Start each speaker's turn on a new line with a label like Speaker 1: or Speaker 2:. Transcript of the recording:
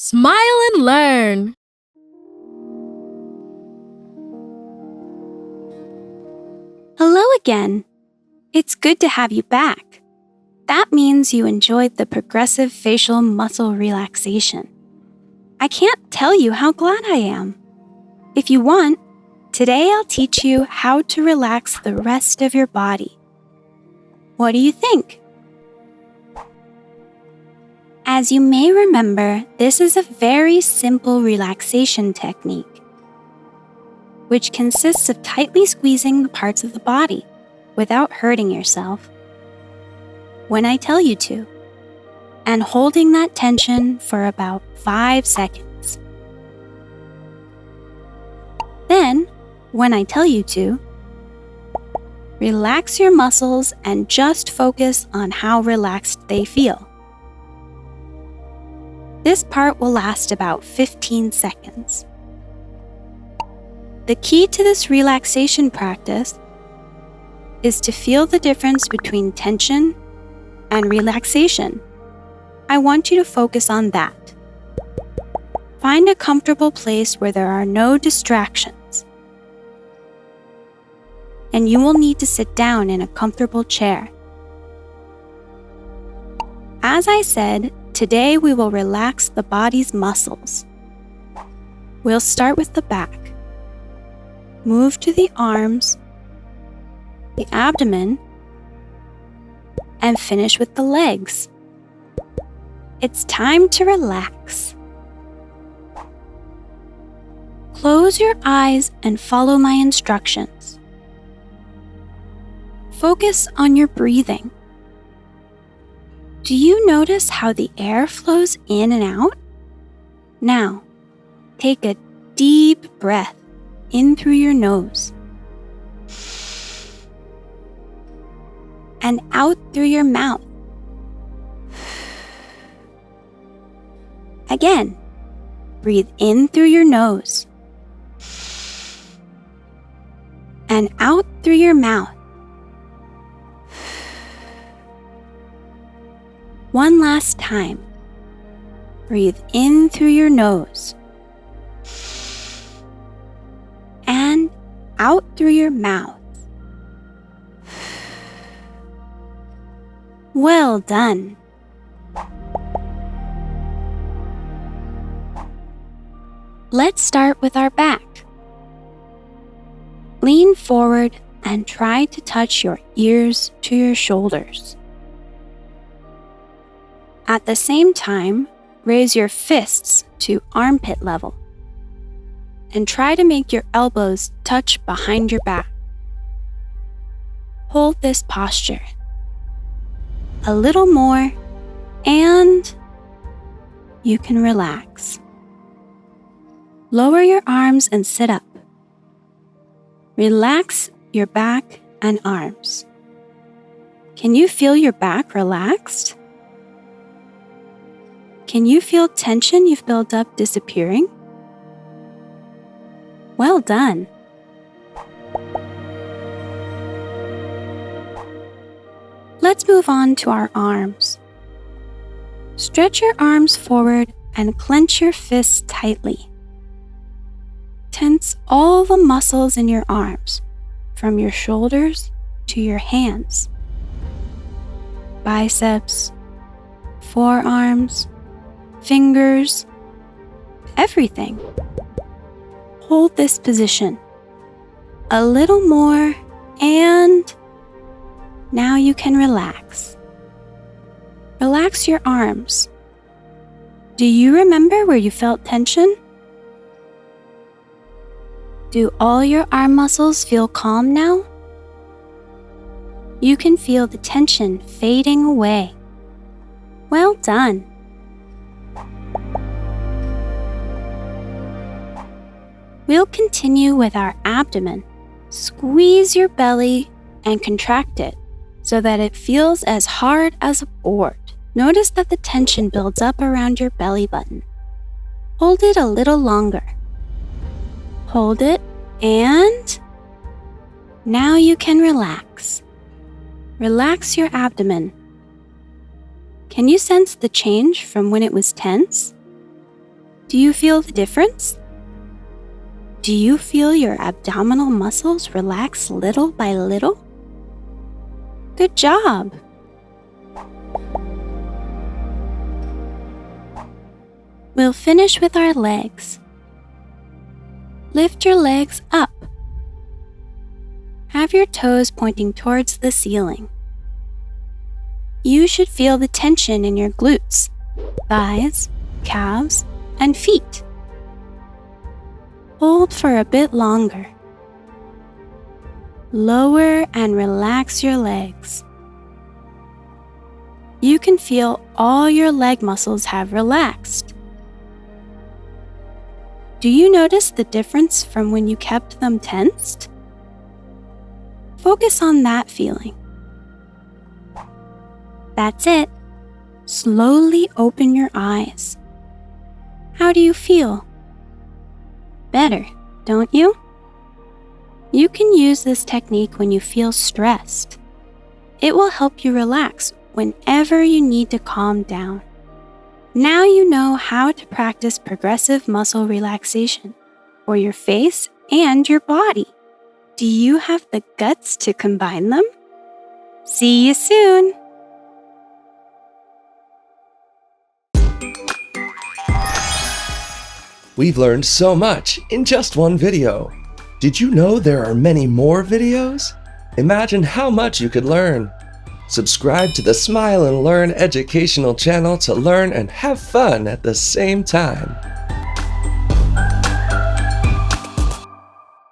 Speaker 1: Smile and learn.
Speaker 2: Hello again. It's good to have you back. That means you enjoyed the progressive facial muscle relaxation. I can't tell you how glad I am. If you want, today I'll teach you how to relax the rest of your body. What do you think? As you may remember, this is a very simple relaxation technique, which consists of tightly squeezing the parts of the body without hurting yourself when I tell you to, and holding that tension for about 5 seconds. Then, when I tell you to, relax your muscles and just focus on how relaxed they feel. This part will last about 15 seconds. The key to this relaxation practice is to feel the difference between tension and relaxation. I want you to focus on that. Find a comfortable place where there are no distractions. And you will need to sit down in a comfortable chair. As I said, today we will relax the body's muscles. We'll start with the back. Move to the arms, the abdomen, and finish with the legs. It's time to relax. Close your eyes and follow my instructions. Focus on your breathing. Do you notice how the air flows in and out? Now, take a deep breath in through your nose and out through your mouth. Again, breathe in through your nose and out through your mouth. One last time. Breathe in through your nose and out through your mouth. Well done. Let's start with our back. Lean forward and try to touch your ears to your shoulders. At the same time, raise your fists to armpit level and try to make your elbows touch behind your back. Hold this posture. A little more, and you can relax. Lower your arms and sit up. Relax your back and arms. Can you feel your back relaxed? Can you feel tension you've built up disappearing? Well done. Let's move on to our arms. Stretch your arms forward and clench your fists tightly. Tense all the muscles in your arms, from your shoulders to your hands. Biceps, forearms, fingers, everything. Hold this position. A little more, and now you can relax. Relax your arms. Do you remember where you felt tension? Do all your arm muscles feel calm now? You can feel the tension fading away. Well done. We'll continue with our abdomen. Squeeze your belly and contract it so that it feels as hard as a board. Notice that the tension builds up around your belly button. Hold it a little longer. Hold it, and now you can relax. Relax your abdomen. Can you sense the change from when it was tense? Do you feel the difference? Do you feel your abdominal muscles relax little by little? Good job! We'll finish with our legs. Lift your legs up. Have your toes pointing towards the ceiling. You should feel the tension in your glutes, thighs, calves, and feet. Hold for a bit longer. Lower and relax your legs. You can feel all your leg muscles have relaxed. Do you notice the difference from when you kept them tensed? Focus on that feeling. That's it. Slowly open your eyes. How do you feel? Better, don't you? You can use this technique when you feel stressed. It will help you relax whenever you need to calm down. Now you know how to practice progressive muscle relaxation for your face and your body. Do you have the guts to combine them? See you soon!
Speaker 3: We've learned so much in just one video. Did you know there are many more videos? Imagine how much you could learn. Subscribe to the Smile and Learn educational channel to learn and have fun at the same time.